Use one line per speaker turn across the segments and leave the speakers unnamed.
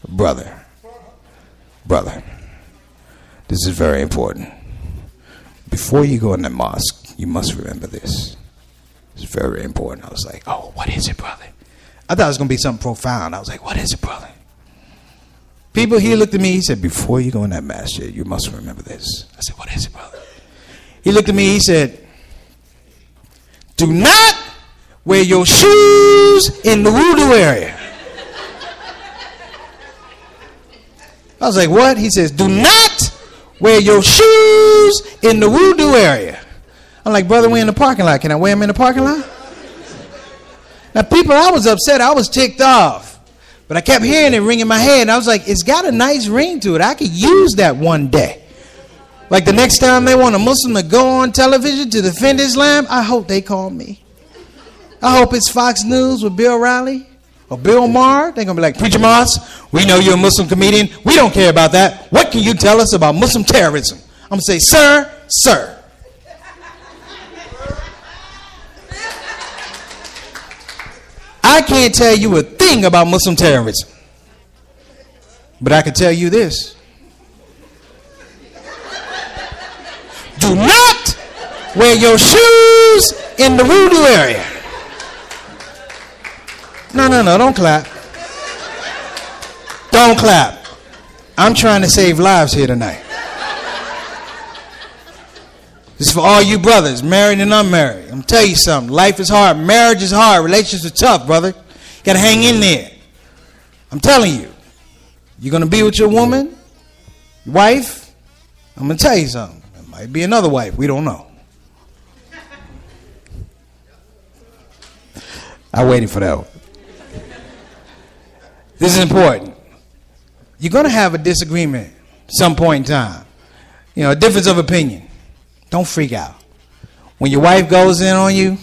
Brother, this is very important. Before you go in the mosque, you must remember this. It's very important. I was like, oh, what is it, brother? I thought it was going to be something profound. I was like, what is it, brother? People here looked at me. He said, before you go in that masjid, you must remember this. I said, what is it, brother? He looked at me. He said, do not wear your shoes in the wudu area. I was like, what? He says, do not wear your shoes in the wudu area. I'm like, brother, we're in the parking lot. Can I wear them in the parking lot? Now, people, I was upset. I was ticked off. But I kept hearing it ring in my head. And I was like, it's got a nice ring to it. I could use that one day. Like the next time they want a Muslim to go on television to defend Islam, I hope they call me. I hope it's Fox News with Bill Riley or Bill Maher. They're going to be like, Preacher Moss, we know you're a Muslim comedian. We don't care about that. What can you tell us about Muslim terrorism? I'm going to say, sir. I can't tell you a thing about Muslim terrorism. But I can tell you this. Do not wear your shoes in the wudu area. No, don't clap. Don't clap. I'm trying to save lives here tonight. This is for all you brothers, married and unmarried. I'm going to tell you something. Life is hard. Marriage is hard. Relationships are tough, brother. You got to hang in there. I'm telling you. You're going to be with your woman, your wife. I'm going to tell you something. It might be another wife. We don't know. I waited for that one. This is important. You're going to have a disagreement at some point in time. A difference of opinion. Don't freak out. When your wife goes in on you,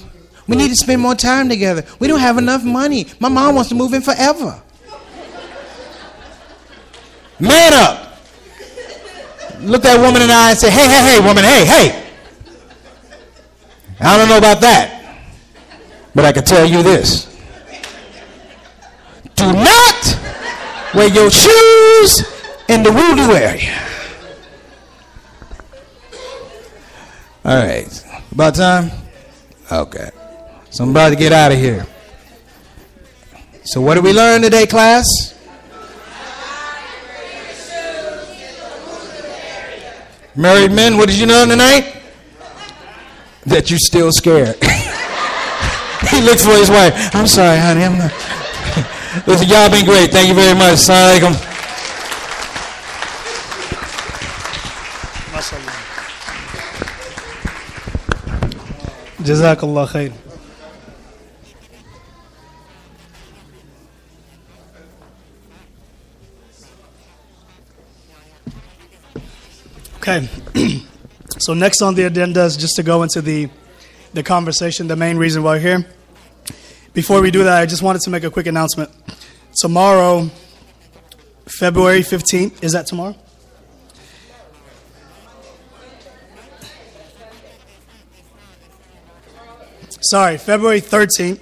we need to spend more time together. We don't have enough money. My mom wants to move in forever. Man up. Look that woman in the eye and say, hey, woman, hey. I don't know about that, but I can tell you this. Do not wear your shoes in the wudu area. All right. About time? Okay. So I'm about to get out of here. So what did we learn today, class? Married men, what did you learn tonight? That you're still scared. He looked for his wife. I'm sorry, honey. I'm not. Listen, y'all been great. Thank you very much. Assalamu alaikum.
Jazakallah khair. Okay. So next on the agenda is just to go into the conversation, the main reason why we're here. Before we do that, I just wanted to make a quick announcement. Tomorrow, February 15th, is that tomorrow? Sorry, February 13th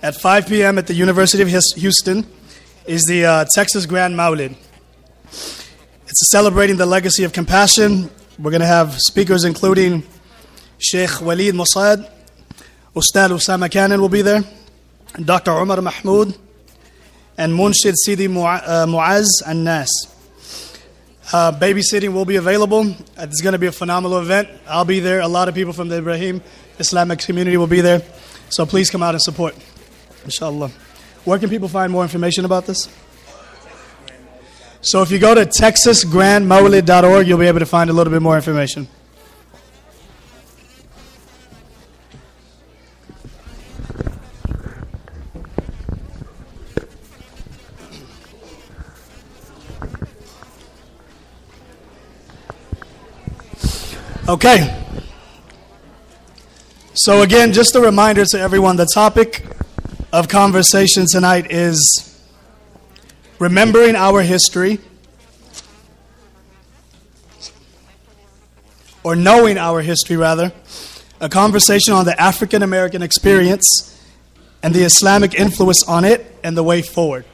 at 5 p.m. at the University of Houston is the Texas Grand Mawlid. It's celebrating the legacy of compassion. We're going to have speakers including Sheikh Walid Mossad, Ustadh Usama Cannon will be there, Dr. Umar Mahmoud, and Munshid Sidi Muaz and Nas. Babysitting will be available. It's going to be a phenomenal event. I'll be there. A lot of people from the Ibrahim Islamic community will be there. So please come out and support, inshallah. Where can people find more information about this? So if you go to texasgrandmawlid.org, you'll be able to find a little bit more information. Okay. So again, just a reminder to everyone, the topic of conversation tonight is remembering our history, or knowing our history rather, a conversation on the African American experience and the Islamic influence on it and the way forward.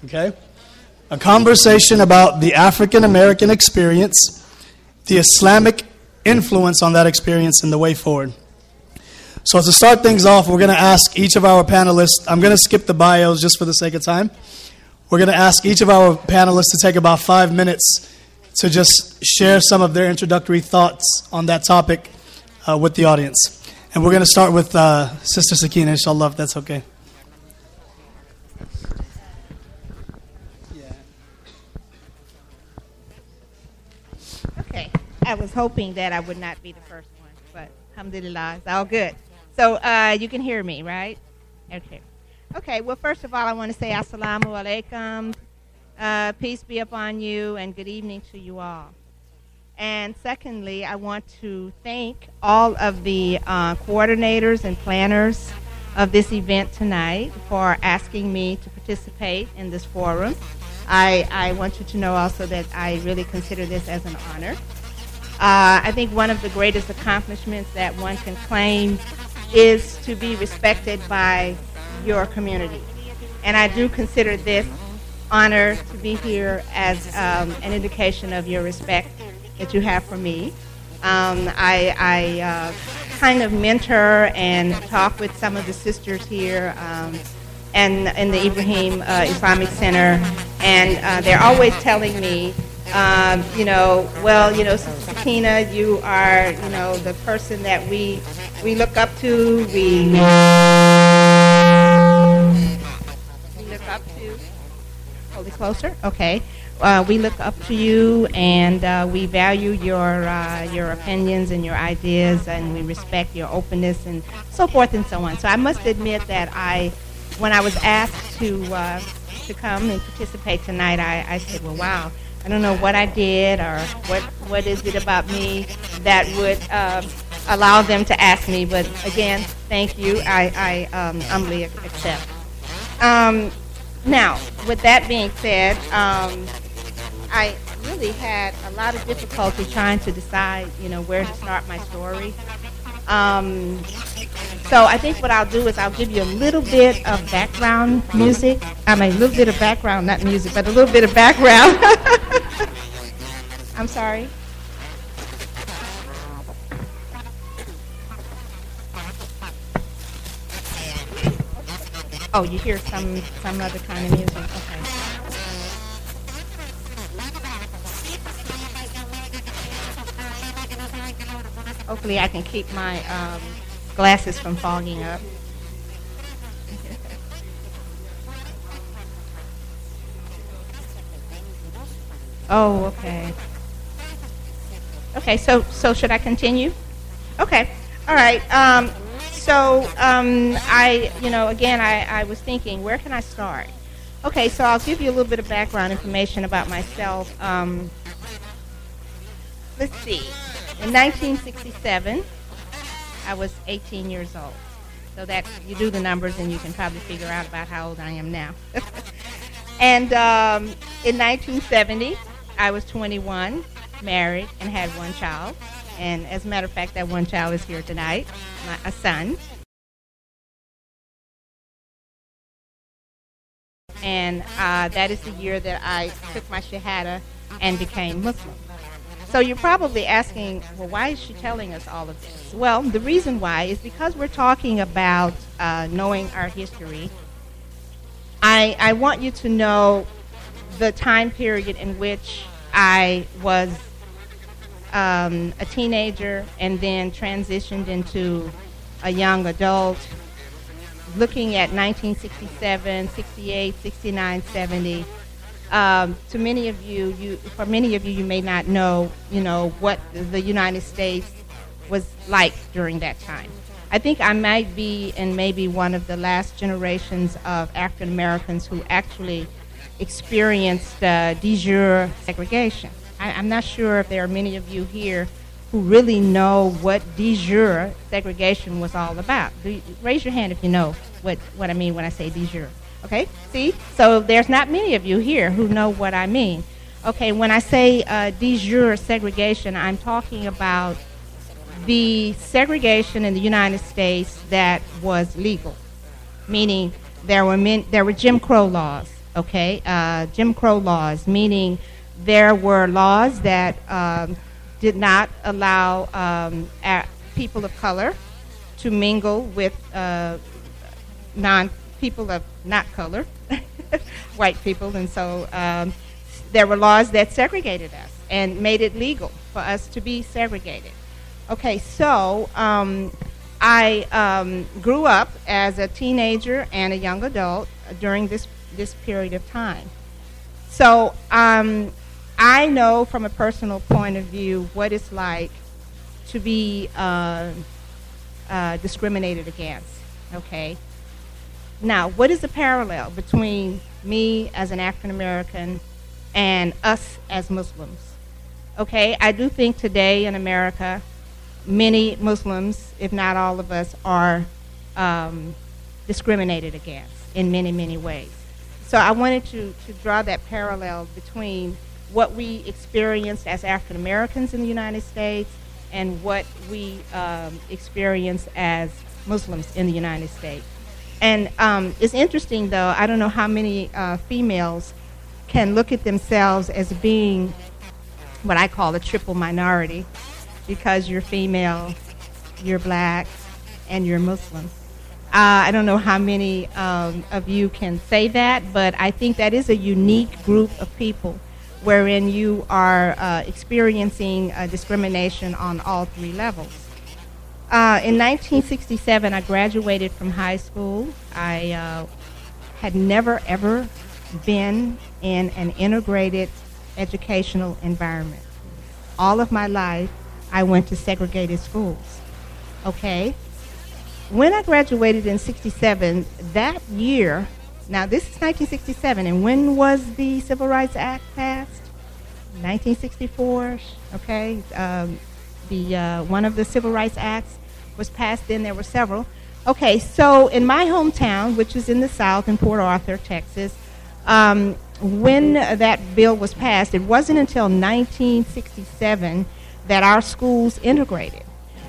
Okay? A conversation about the African American experience, the Islamic influence on that experience, and the way forward. So to start things off, we're going to ask each of our panelists, I'm going to skip the bios just for the sake of time. We're going to ask each of our panelists to take about 5 minutes to just share some of their introductory thoughts on that topic with the audience. And we're going to start with Sister Sakinah, inshallah, if that's okay.
Okay. I was hoping that I would not be the first one, but alhamdulillah, it's all good. So you can hear me, right? Okay. Okay, well, first of all, I want to say assalamu alaikum, peace be upon you, and good evening to you all. And secondly, I want to thank all of the coordinators and planners of this event tonight for asking me to participate in this forum. I want you to know also that I really consider this as an honor. I think one of the greatest accomplishments that one can claim is to be respected by your community. And I do consider this honor to be here as an indication of your respect that you have for me. I kind of mentor and talk with some of the sisters here and in the Ibrahim Islamic Center, and they're always telling me, Sister Sakinah, you are, the person that we look up to. We look up to. Hold it closer. Okay. We look up to you, and we value your opinions and your ideas, and we respect your openness and so forth and so on. So I must admit that when I was asked to come and participate tonight, I said, well, wow, I don't know what I did or what is it about me that would allow them to ask me. But again, thank you. I humbly accept. Now, with that being said, I really had a lot of difficulty trying to decide, where to start my story. So I think what I'll do is I'll give you a little bit of background music. A little bit of background, not music, but a little bit of background. I'm sorry. Oh, you hear some other kind of music? Okay. Hopefully I can keep my glasses from fogging up. Oh, okay. Okay, so should I continue? Okay, all right. I was thinking, where can I start? Okay, so I'll give you a little bit of background information about myself. Let's see. In 1967, I was 18 years old. So that you do the numbers and you can probably figure out about how old I am now. And in 1970, I was 21, married, and had one child. And as a matter of fact, that one child is here tonight, a son. And that is the year that I took my Shahada and became Muslim. So you're probably asking, well, why is she telling us all of this? Well, the reason why is because we're talking about knowing our history. I want you to know the time period in which I was a teenager and then transitioned into a young adult, looking at 1967, 68, 69, 70. To many of you, you may not know, what the United States was like during that time. I think I might be in maybe one of the last generations of African Americans who actually experienced de jure segregation. I'm not sure if there are many of you here who really know what de jure segregation was all about. Raise your hand if you know what I mean when I say de jure. Okay, see? So there's not many of you here who know what I mean. Okay, when I say de jure segregation, I'm talking about the segregation in the United States that was legal, meaning there were Jim Crow laws, okay? Jim Crow laws, meaning there were laws that did not allow people of color to mingle with people of not color, white people, and so there were laws that segregated us and made it legal for us to be segregated. Okay, so I grew up as a teenager and a young adult during this period of time. So I know from a personal point of view what it's like to be discriminated against, okay? Now, what is the parallel between me as an African American and us as Muslims? Okay, I do think today in America, many Muslims, if not all of us, are discriminated against in many, many ways. So I wanted to draw that parallel between what we experienced as African Americans in the United States and what we experience as Muslims in the United States. And it's interesting, though, I don't know how many females can look at themselves as being what I call a triple minority, because you're female, you're black, and you're Muslim. I don't know how many of you can say that, but I think that is a unique group of people wherein you are experiencing discrimination on all three levels. In 1967, I graduated from high school. I had never, ever been in an integrated educational environment. All of my life, I went to segregated schools, okay? When I graduated in 67, that year, now this is 1967, and when was the Civil Rights Act passed? 1964, okay? One of the Civil Rights Acts was passed, then there were several. Okay, so in my hometown, which is in the South, in Port Arthur, Texas, when that bill was passed, it wasn't until 1967 that our schools integrated.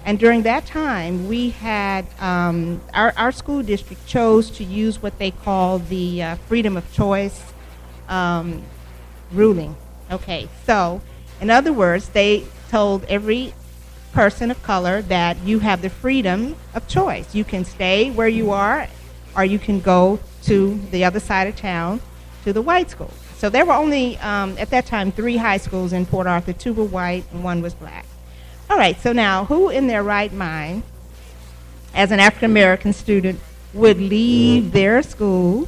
And during that time, we had, our school district chose to use what they call the freedom of choice ruling. Okay, so in other words, they told every person of color that you have the freedom of choice. You can stay where you are, or you can go to the other side of town to the white school. So there were only, at that time, 3 high schools in Port Arthur. 2 were white and 1 was black. All right, so now who in their right mind, as an African-American student, would leave their school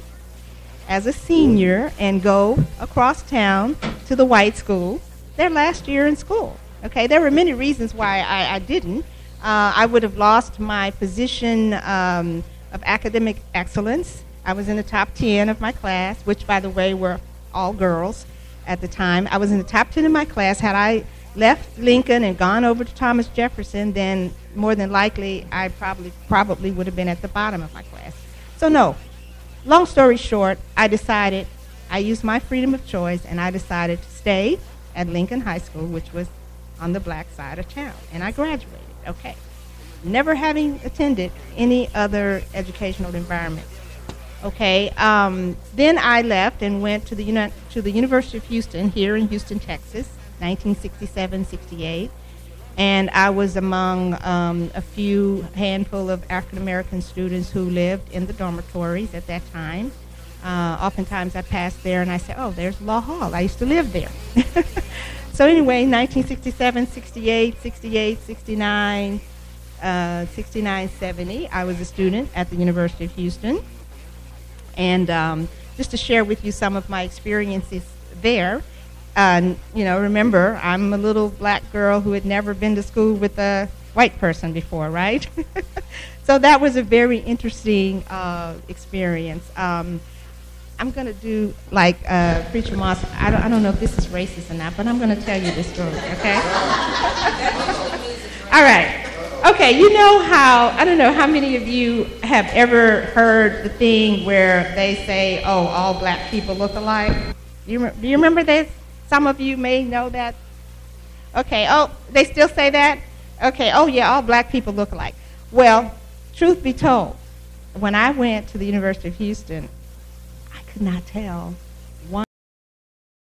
as a senior and go across town to the white school their last year in school? Okay, there were many reasons why I didn't. I would have lost my position of academic excellence. I was in the top 10 of my class, which, by the way, were all girls at the time. I was in the top 10 of my class. Had I left Lincoln and gone over to Thomas Jefferson, then more than likely I probably would have been at the bottom of my class. So no, long story short, I used my freedom of choice, and I decided to stay at Lincoln High School, which was on the black side of town, and I graduated, okay, never having attended any other educational environment. Okay, then I left and went to the University of Houston here in Houston, Texas, 1967-68, and I was among a handful of African-American students who lived in the dormitories at that time. Oftentimes I passed there and I said, oh, there's Law Hall. I used to live there. So anyway, 1967, 68, 68, 69, 69, 70, I was a student at the University of Houston. And just to share with you some of my experiences there, remember, I'm a little black girl who had never been to school with a white person before, right? So that was a very interesting experience. I'm going to do like Preacher Moss. I don't know if this is racist or not, but I'm going to tell you this story, okay? All right. Okay, you know how, I don't know how many of you have ever heard the thing where they say, oh, all black people look alike? Do you remember this? Some of you may know that. Okay, oh, they still say that? Okay, oh yeah, all black people look alike. Well, truth be told, when I went to the University of Houston, I could not tell